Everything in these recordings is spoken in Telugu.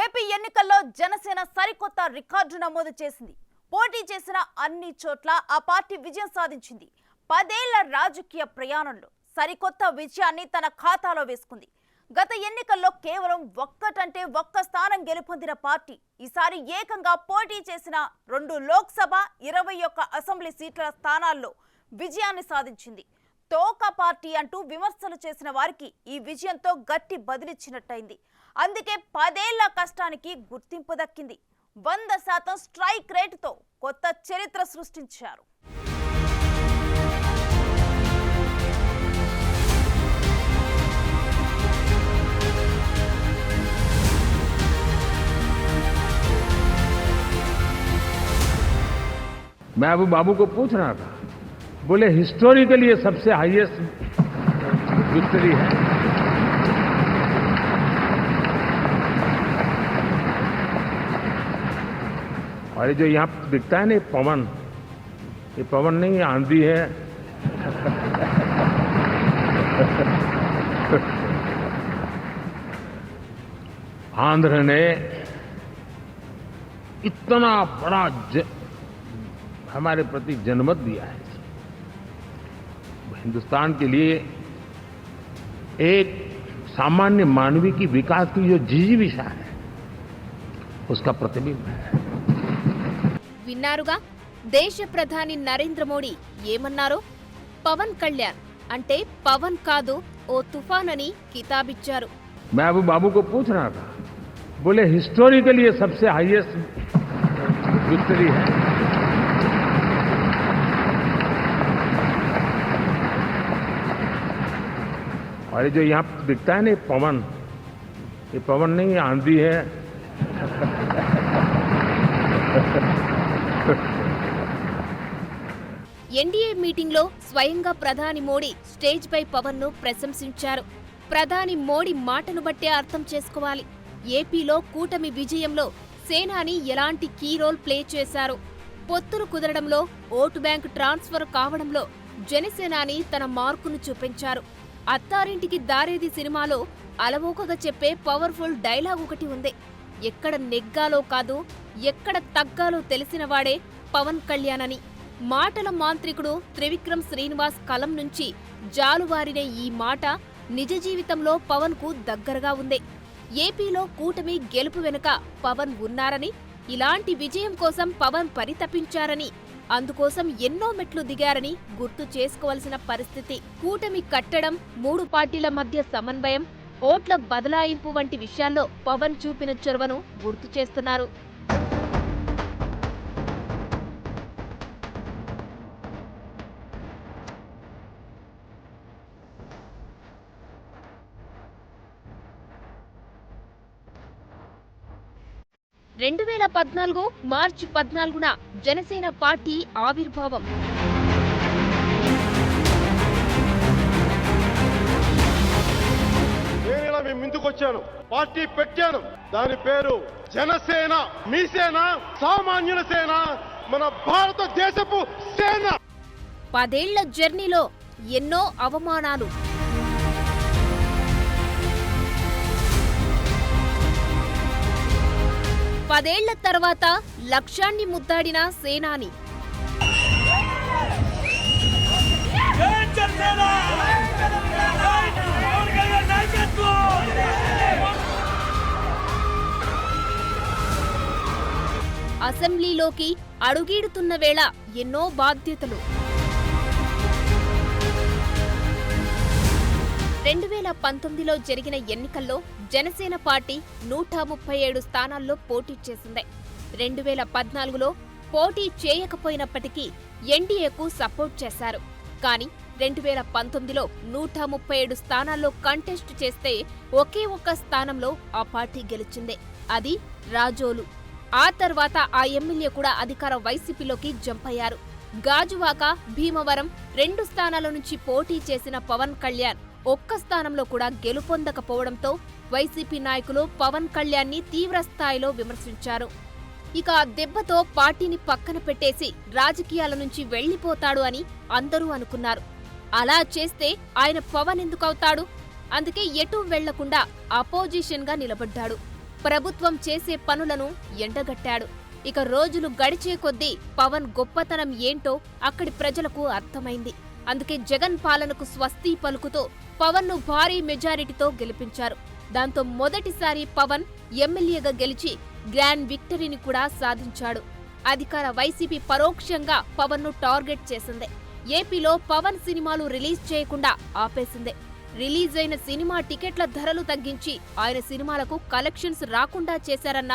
ఏపీ ఎన్నికల్లో జనసేన సరికొత్త రికార్డు నమోదు చేసింది. పోటీ చేసిన అన్ని చోట్ల ఆ పార్టీ విజయం సాధించింది. 10 ఏళ్ల రాజకీయ ప్రయాణంలో సరికొత్త విజయాన్ని తన ఖాతాలో వేసుకుంది. గత ఎన్నికల్లో కేవలం ఒక్క స్థానం గెలుపొందిన పార్టీ ఈసారి ఏకంగా పోటీ చేసిన 2 లోక్సభ 21 అసెంబ్లీ సీట్ల స్థానాల్లో విజయాన్ని సాధించింది. తోక పార్టీ అంటూ విమర్శలు చేసిన వారికి ఈ విజయంతో గట్టి బదిలిచ్చినట్టయింది. అందుకే 10 ఏళ్ల కష్టానికి గుర్తింపు దక్కింది. 100% స్ట్రైక్ రేటుతో కొత్త చరిత్ర సృష్టించారు. मैं अभी बाबू को पूछ रहा था, बोले हिस्टोरिकली ये सबसे हाईएस्ट विक्ट्री है। और ये जो यहाँ दिखता है ना पवन, ये पवन नहीं आंधी है। आंध्र ने इतना बड़ा हमारे प्रति जनमत दिया है। हिंदुस्तान के लिए एक सामान्य मानवी की विकास की जो जिजीविषा है उसका प्रतिबिंब है। విన్నారుగా దేశ ప్రధాని నరేంద్ర మోడీ ఏమన్నారో? పవన్ కళ్యాణ్ అంటే పవన్ కాదు ఓ తుఫాన్ అని కితాబిచ్చారు. मैं अभी बाबू को पूछ रहा था, बोले हिस्टोरिकली ये सबसे हाईएस्ट विक्ट्री है। और ये जो यहाँ दिखता है ना पवन, ये पवन नहीं आंधी है। ఎన్డీఏ మీటింగ్లో స్వయంగా ప్రధాని మోడీ స్టేజ్ పై పవన్ ను ప్రశంసించారు. ప్రధాని మోడీ మాటను బట్టే అర్థం చేసుకోవాలి. ఏపీలో కూటమి విజయంలో సేనాని ఎలాంటి కీ రోల్ ప్లే చేశారు. పొత్తులు కుదరడంలో, ఓటు బ్యాంక్ ట్రాన్స్ఫర్ కావడంలో జనసేనాని తన మార్కును చూపించారు. అత్తారింటికి దారేది సినిమాలో అలవోకగా చెప్పే పవర్ఫుల్ డైలాగ్ ఒకటి ఉంది. ఎక్కడ నెగ్గాలో కాదు, ఎక్కడ తగ్గాలో తెలిసినవాడే పవన్ కళ్యాణ్ అని. మాటల మాంత్రికుడు త్రివిక్రమ్ శ్రీనివాస్ కలం నుంచి జాలువారిన ఈ మాట నిజ జీవితంలో పవన్ కు దగ్గరగా ఉంది. ఏపీలో కూటమి గెలుపు వెనుక పవన్ ఉన్నారని, ఇలాంటి విజయం కోసం పవన్ పరితపించారని, అందుకోసం ఎన్నో మెట్లు దిగారని గుర్తు చేసుకోవాల్సిన పరిస్థితి. కూటమి కట్టడం, 3 పార్టీల మధ్య సమన్వయం, ఓట్ల బదలాయింపు వంటి విషయాల్లో పవన్ చూపిన చొరవను గుర్తు చేస్తున్నారు. మార్చి 14న జనసేన పార్టీ ఆవిర్భావం. నేను ముందుకొచ్చాను, పార్టీ పెట్టాను. దాని పేరు జనసేన. మీ సేన, సామాన్యుల సేన, మన భారతదేశపు సేన. 10 ఏళ్ల జర్నీలో ఎన్నో అవమానాలు, పదేళ్ల తర్వాత లక్ష్యాన్ని ముద్దాడిన సేనాని. అసెంబ్లీలోకి అడుగీడుతున్న వేళ ఎన్నో బాధ్యతలు. 2019లో జరిగిన ఎన్నికల్లో జనసేన పార్టీ 137 స్థానాల్లో పోటీ చేసింది. 2014లో పోటీ చేయకపోయినప్పటికీ ఎన్డీఏకు సపోర్ట్ చేశారు. కానీ 2019లో 137 స్థానాల్లో కంటెస్ట్ చేస్తే ఒకే ఒక్క స్థానంలో ఆ పార్టీ గెలిచింది. అది రాజోలు. ఆ తర్వాత ఆ ఎమ్మెల్యే కూడా అధికార వైసీపీలోకి జంప్ అయ్యారు. గాజువాక, భీమవరం 2 స్థానాల నుంచి పోటీ చేసిన పవన్ కళ్యాణ్ ఒక్క స్థానంలో కూడా గెలుపొందకపోవడంతో వైసీపీ నాయకులు పవన్ కళ్యాణ్ ని తీవ్ర స్థాయిలో విమర్శించారు. ఇక ఆ దెబ్బతో పార్టీని పక్కన పెట్టేసి రాజకీయాల నుంచి వెళ్లిపోతాడు అని అందరూ అనుకున్నారు. అలా చేస్తే ఆయన పవన్ ఎందుకవుతాడు? అందుకే ఎటూ వెళ్లకుండా అపోజిషన్ గా నిలబడ్డాడు. ప్రభుత్వం చేసే పనులను ఎండగట్టాడు. ఇక రోజులు గడిచే కొద్దీ పవన్ గొప్పతనం ఏంటో అక్కడి ప్రజలకు అర్థమైంది. అందుకే జగన్ పాలనకు స్వస్తి పలుకుతూ పవన్ను భారీ మెజారిటీతో గెలిపించారు. దాంతో మొదటిసారి పవన్ ఎమ్మెల్యేగా గెలిచి గ్రాండ్ విక్టరీని కూడా సాధించాడు. అధికార వైసీపీ పరోక్షంగా పవన్ను టార్గెట్ చేసింది. ఏపీలో పవన్ సినిమాలు రిలీజ్ చేయకుండా ఆపేసింది. రిలీజ్ అయిన సినిమా టికెట్ల ధరలు తగ్గించి ఆయన సినిమాలకు కలెక్షన్స్ రాకుండా చేశారన్న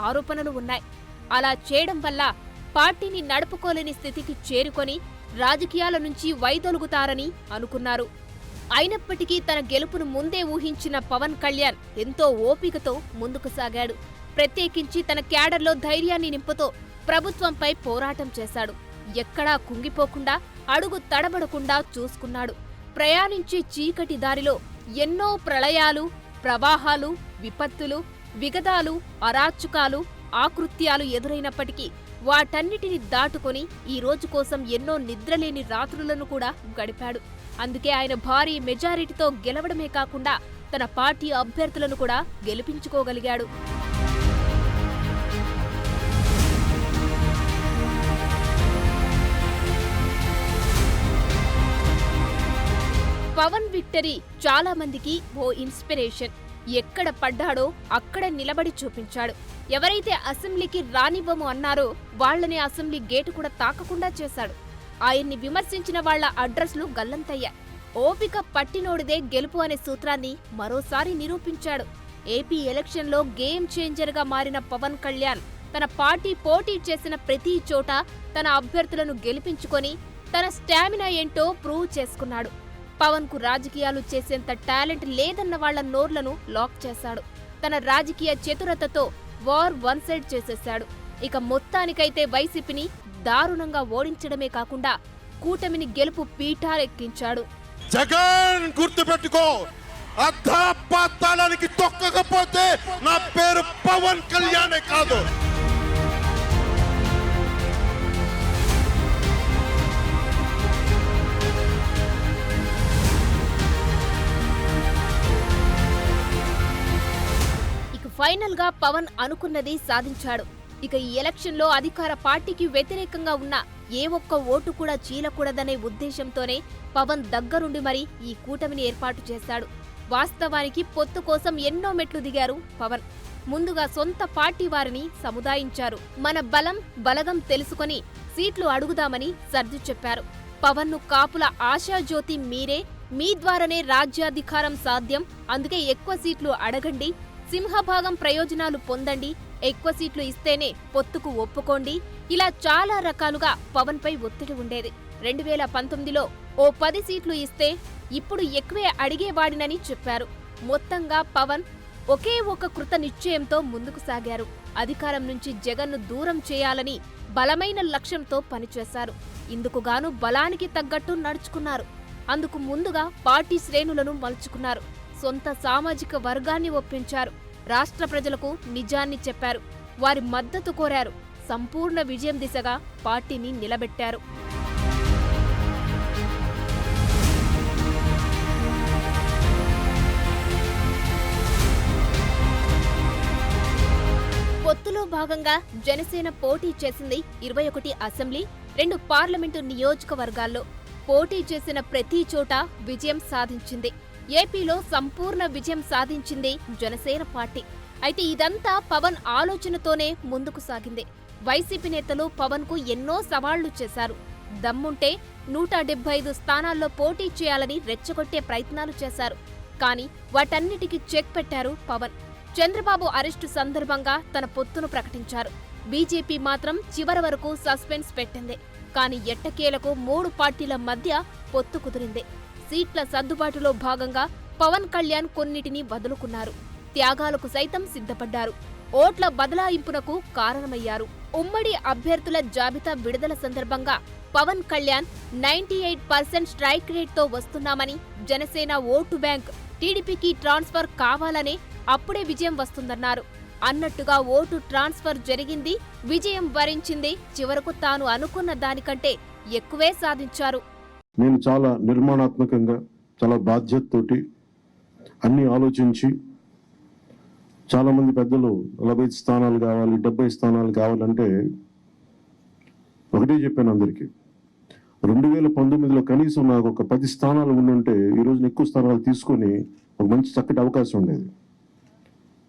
ఆరోపణలు ఉన్నాయి. అలా చేయడం వల్ల పార్టీని నడుపుకోలేని స్థితికి చేరుకొని రాజకీయాల నుంచి వైదొలుగుతారని అనుకున్నారు. అయినప్పటికీ తన గెలుపును ముందే ఊహించిన పవన్ కళ్యాణ్ ఎంతో ఓపికతో ముందుకు సాగాడు. ప్రత్యేకించి తన క్యాడర్లో ధైర్యాన్ని నింపుతూ ప్రభుత్వంపై పోరాటం చేశాడు. ఎక్కడా కుంగిపోకుండా, అడుగు తడబడకుండా చూసుకున్నాడు. ప్రయాణించే చీకటి దారిలో ఎన్నో ప్రళయాలు, ప్రవాహాలు, విపత్తులు, విగదాలు, అరాచకాలు, ఆకృత్యాలు ఎదురైనప్పటికీ వాటన్నిటిని దాటుకొని ఈ రోజు కోసం ఎన్నో నిద్రలేని రాత్రులను కూడా గడిపాడు. అందుకే ఆయన భారీ మెజారిటీతో గెలవడమే కాకుండా తన పార్టీ అభ్యర్థులను కూడా గెలిపించుకోగలిగాడు. పవన్ విక్టరీ చాలా మందికి ఓ ఇన్స్పిరేషన్. ఎక్కడ పడ్డాడో అక్కడ నిలబడి చూపించాడు. ఎవరైతే అసెంబ్లీకి రానివ్వము అన్నారో వాళ్లని అసెంబ్లీ గేటు కూడా తాకకుండా చేశాడు. ఆయన్ని విమర్శించిన వాళ్ల అడ్రస్లు గల్లంతయ్యాయి. ఓపిక పట్టినోడిదే గెలుపు అనే సూత్రాన్ని మరోసారి నిరూపించాడు. ఏపీ ఎలక్షన్లో గేమ్ చేంజర్గా మారిన పవన్ కళ్యాణ్ తన పార్టీ పోటీ చేసిన ప్రతి చోట తన అభ్యర్థులను గెలిపించుకొని తన స్టామినా ఏంటో ప్రూవ్ చేసుకున్నాడు. పవన్ కు రాజకీయాలు చేసేంత టాలెంట్ లేదన్న వాళ్ల నోర్లను లాక్ చేశాడు. తన రాజకీయ చతురతతో వార్ వన్ సైడ్ చేసేశాడు. ఇక మొత్తానికైతే వైసీపీని దారుణంగా ఓడించడమే కాకుండా కూటమిని గెలుపు పీఠాలెక్కించాడు. జగన్ గుర్తుపెట్టుకో, అధపాతాళానికి తొక్కకపోతే నా పేరు పవన్ కళ్యాణే కాదు. ఫైనల్ గా పవన్ అనుకున్నది సాధించాడు. ఇక ఈ ఎలక్షన్లో అధికార పార్టీకి వ్యతిరేకంగా ఉన్న ఏ ఒక్క ఓటు కూడా చీలకూడదనే ఉద్దేశంతోనే పవన్ దగ్గరుండి మరీ ఈ కూటమిని ఏర్పాటు చేశాడు. వాస్తవానికి పొత్తు కోసం ఎన్నో మెట్లు దిగారు పవన్. ముందుగా సొంత పార్టీ వారిని సముదాయించారు. మన బలగం తెలుసుకొని సీట్లు అడుగుదామని సర్ది చెప్పారు. పవన్ ను కాపుల ఆశాజ్యోతి మీరే, మీ ద్వారానే రాజ్యాధికారం సాధ్యం, అందుకే ఎక్కువ సీట్లు అడగండి, సింహభాగం ప్రయోజనాలు పొందండి, ఎక్కువ సీట్లు ఇస్తేనే పొత్తుకు ఒప్పుకోండి, ఇలా చాలా రకాలుగా పవన్ పై ఒత్తిడి ఉండేది. 2019లో ఓ 10 సీట్లు ఇస్తే ఇప్పుడు ఎక్కువే అడిగేవాడినని చెప్పారు. మొత్తంగా పవన్ ఒకే ఒక కృత నిశ్చయంతో ముందుకు సాగారు. అధికారం నుంచి జగన్ను దూరం చేయాలని బలమైన లక్ష్యంతో పనిచేశారు. ఇందుకుగాను బలానికి తగ్గట్టు నడుచుకున్నారు. అందుకు ముందుగా పార్టీ శ్రేణులను మలుచుకున్నారు. సొంత సామాజిక వర్గాన్ని ఒప్పించారు. రాష్ట్ర ప్రజలకు నిజాన్ని చెప్పారు. వారి మద్దతు కోరారు. సంపూర్ణ విజయం దిశగా పార్టీని నిలబెట్టారు. పొత్తులో భాగంగా జనసేన పోటీ చేసింది 21 అసెంబ్లీ, 2 పార్లమెంటు నియోజకవర్గాల్లో. పోటీ చేసిన ప్రతి చోట విజయం సాధించింది. ఏపీలో సంపూర్ణ విజయం సాధించింది జనసేన పార్టీ. అయితే ఇదంతా పవన్ ఆలోచనతోనే ముందుకు సాగింది. వైసీపీ నేతలు పవన్ కు ఎన్నో సవాళ్లు చేశారు. దమ్ముంటే 175 స్థానాల్లో పోటీ చేయాలని రెచ్చగొట్టే ప్రయత్నాలు చేశారు. కానీ వాటన్నిటికీ చెక్ పెట్టారు పవన్. చంద్రబాబు అరెస్టు సందర్భంగా తన పొత్తును ప్రకటించారు. బీజేపీ మాత్రం చివరి వరకు సస్పెన్స్ పెట్టింది. కానీ ఎట్టకేలకు 3 పార్టీల మధ్య పొత్తు కుదిరింది. సీట్ల సర్దుబాటులో భాగంగా పవన్ కళ్యాణ్ కొన్నిటిని వదులుకున్నారు. త్యాగాలకు సైతం సిద్ధపడ్డారు. ఓట్ల బదలాయింపునకు కారణమయ్యారు. ఉమ్మడి అభ్యర్థుల జాబితా విడుదల సందర్భంగా పవన్ కళ్యాణ్ 98% స్ట్రైక్ రేట్తో వస్తున్నామని, జనసేన ఓటు బ్యాంక్ టీడీపీకి ట్రాన్స్ఫర్ కావాలనే అప్పుడే విజయం వస్తుందన్నారు. అన్నట్టుగా ఓటు ట్రాన్స్ఫర్ జరిగింది. విజయం వరించింది. చివరకు తాను అనుకున్న దానికంటే ఎక్కువే సాధించారు. నేను చాలా నిర్మాణాత్మకంగా, చాలా బాధ్యతతోటి అన్ని ఆలోచించి చాలామంది పెద్దలు 40 స్థానాలు కావాలి, 70 స్థానాలు కావాలంటే ఒకటే చెప్పాను అందరికీ, 2019లో కనీసం నాకు ఒక 10 స్థానాలు ఉండుంటే ఈరోజు ఎక్కువ స్థానాలు తీసుకొని ఒక మంచి చక్కటి అవకాశం ఉండేది.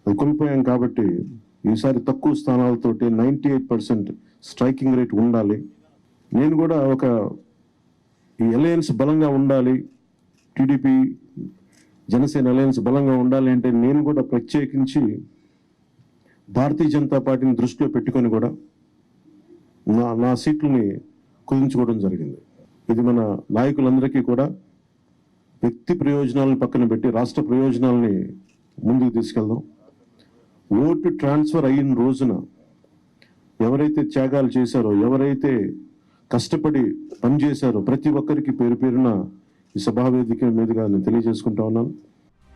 అది కోల్పోయాం కాబట్టి ఈసారి తక్కువ స్థానాలతోటి 98% స్ట్రైకింగ్ రేట్ ఉండాలి. నేను కూడా ఈ అలయన్స్ బలంగా ఉండాలి, టీడీపీ జనసేన అలయన్స్ బలంగా ఉండాలి అంటే నేను కూడా ప్రత్యేకించి భారతీయ జనతా పార్టీని దృష్టిలో పెట్టుకొని కూడా నా సీట్లని కుదించుకోవడం జరిగింది. ఇది మన నాయకులందరికీ కూడా వ్యక్తి ప్రయోజనాలను పక్కన పెట్టి రాష్ట్ర ప్రయోజనాలని ముందుకు తీసుకెళ్దాం. ఓటు ట్రాన్స్ఫర్ అయిన రోజున ఎవరైతే త్యాగాలు చేశారో, ఎవరైతే కష్టపడి పనిచేశారో ప్రతి ఒక్కరికి పేరు పేరున ఈ సభావేదిక మీదుగా నేను తెలియజేసుకుంటా ఉన్నాను.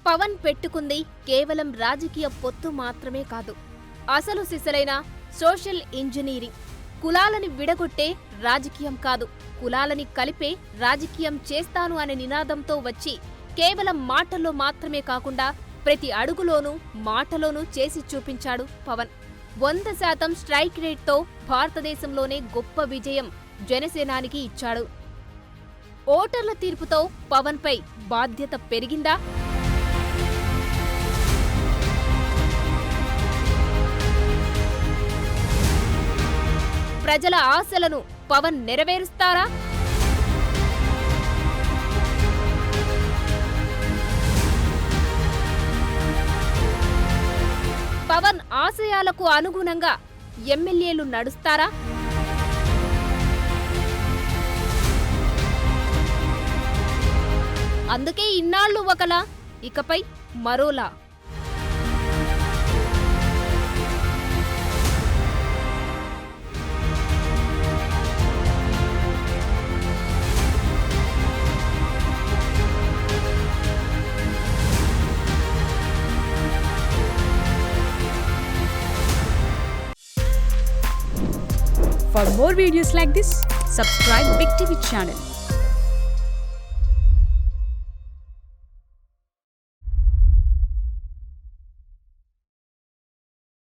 పవన్ పెట్టుకుంది కేవలం రాజకీయ పొత్తు మాత్రమే కాదు, అసలు సిసలైన సోషల్ ఇంజనీరింగ్. కులాలని విడగొట్టే రాజకీయం కాదు, కులాలని కలిపే రాజకీయం చేస్తాను అనే నినాదంతో వచ్చి కేవలం మాటల్లో మాత్రమే కాకుండా ప్రతి అడుగులోనూ మాటలోనూ చేసి చూపించాడు పవన్. 100% స్ట్రైక్ రేట్తో భారతదేశంలోనే గొప్ప విజయం జనసేనానికి ఇచ్చాడు. ఓటర్ల తీర్పుతో పవన్పై బాధ్యత పెరిగిందా? ప్రజల ఆశలను పవన్ నెరవేరుస్తారా? పవన్ ఆశయాలకు అనుగుణంగా ఎమ్మెల్యేలు నడుస్తారా? అందుకే ఇన్నాళ్లు ఒకలా, ఇకపై మరోలా. For more videos like this, subscribe Big TV channel.